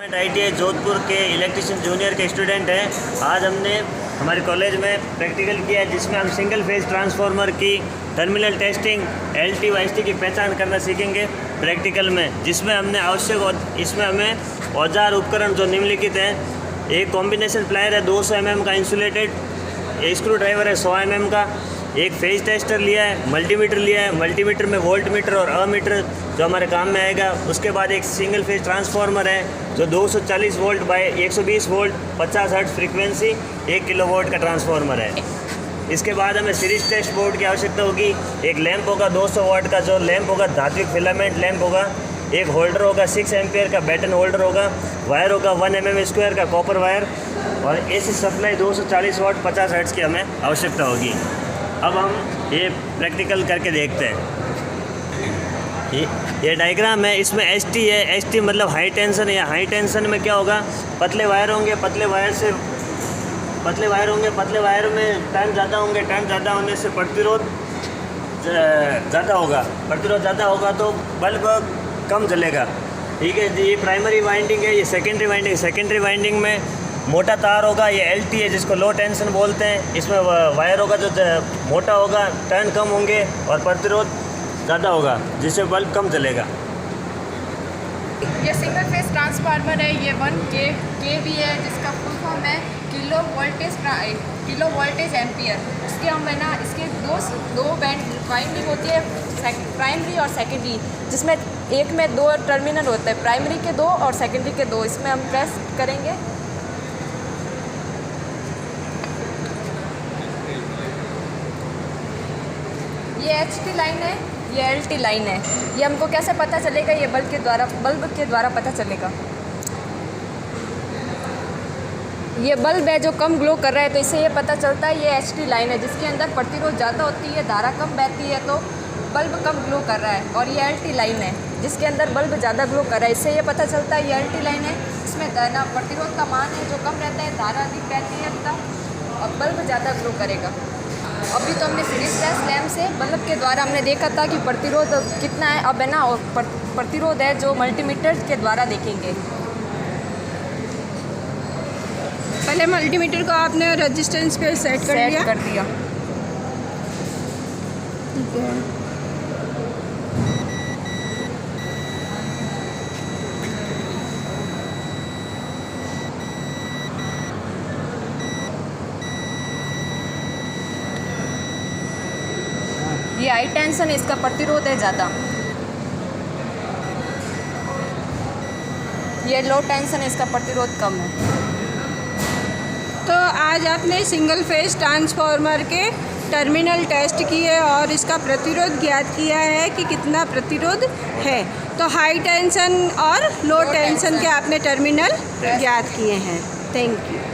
ITI Jodhpur के electrician junior के student हैं। आज हमने हमारे कॉलेज में प्रैक्टिकल किया है जिसमें हम सिंगल फेज ट्रांसफार्मर की टर्मिनल टेस्टिंग LT व ST की पहचान करना सीखेंगे प्रैक्टिकल में, जिसमें हमने आवश्यक और इसमें हमें औजार उपकरण जो निम्नलिखित हैं। एक कॉम्बिनेशन प्लायर है 200 mm का इंसुलेटेड, एक स्क्रू ड्राइवर है 100 mm का, एक फेज टेस्टर लिया है, मल्टीमीटर लिया है। मल्टीमीटर में वोल्ट मीटर और अमीटर जो हमारे काम में आएगा। उसके बाद एक सिंगल फेज ट्रांसफार्मर है जो 240 volt by 120 volt 50 hertz frequency 1 kilowatt का ट्रांसफार्मर है। इसके बाद हमें सीरीज टेस्ट बोर्ड की आवश्यकता होगी। एक लैंप होगा 200 वाट का, जो लैंप होगा धात्विक फिलामेंट लैंप होगा। एक होल्डर होगा 6 एम्पियर का बैटन होल्डर होगा। वायर होगा 1 mm स्क्वायर का कॉपर वायर और AC सप्लाई 240 वाट 50 हर्ट्ज की हमें आवश्यकता होगी। अब हम ये प्रैक्टिकल करके देखते हैं। ये डायग्राम है, इसमें ST है। ST मतलब हाई टेंशन है। हाई टेंशन में क्या होगा, पतले वायर होंगे, पतले वायर में टर्न ज़्यादा होंगे। टर्न ज़्यादा होने से प्रतिरोध ज़्यादा होगा तो बल्ब कम जलेगा। ठीक है, ये प्राइमरी वाइंडिंग है। ये सेकेंडरी वाइंडिंग। सेकेंडरी वाइंडिंग में मोटा तार होगा, ये LT है जिसको लो टेंशन बोलते हैं। इसमें वायर होगा जो मोटा होगा, टर्न कम होंगे और प्रतिरोध ज़्यादा होगा जिससे बल्ब कम जलेगा। ये सिंगल फेज ट्रांसफार्मर है। ये 1 kV है जिसका फुल फॉर्म है किलो वोल्टेज एम्पियर। इसके हम है ना, इसके दो वाइंडिंग होती है, प्राइमरी और सेकेंडरी, जिसमें एक में 2 टर्मिनल होता है, प्राइमरी के 2 और सेकेंडरी के 2। इसमें हम प्रेस करेंगे। ये HT लाइन है, ये LT लाइन है। ये हमको कैसे पता चलेगा, ये बल्ब के द्वारा पता चलेगा। ये बल्ब है जो कम ग्लो कर रहा है, तो इससे ये पता चलता है ये HT लाइन है जिसके अंदर प्रतिरोध ज़्यादा होती है, धारा कम बहती है, तो बल्ब कम ग्लो कर रहा है। और ये LT लाइन है जिसके अंदर बल्ब ज़्यादा ग्लो कर रहा है, इससे ये पता चलता है ये LT लाइन है। इसमें ना प्रतिरोध का मान है जो कम रहता है, धारा अधिक बहती है तब और बल्ब ज़्यादा ग्लो करेगा। अभी तो हमने सीरीज टेस्ट लैम्प से बल्ब के द्वारा हमने देखा था कि प्रतिरोध कितना है। अब है ना, और प्रतिरोध है जो मल्टीमीटर के द्वारा देखेंगे। पहले मल्टीमीटर को आपने रेजिस्टेंस पे सेट कर दिया। ठीक है। ये हाई टेंशन है, इसका प्रतिरोध है ज़्यादा। ये लो टेंशन है, इसका प्रतिरोध कम है। तो आज आपने सिंगल फेज ट्रांसफार्मर के टर्मिनल टेस्ट किए और इसका प्रतिरोध ज्ञात किया है कि कितना प्रतिरोध है। तो हाई टेंशन और लो टेंशन के आपने टर्मिनल ज्ञात किए हैं। Thank you.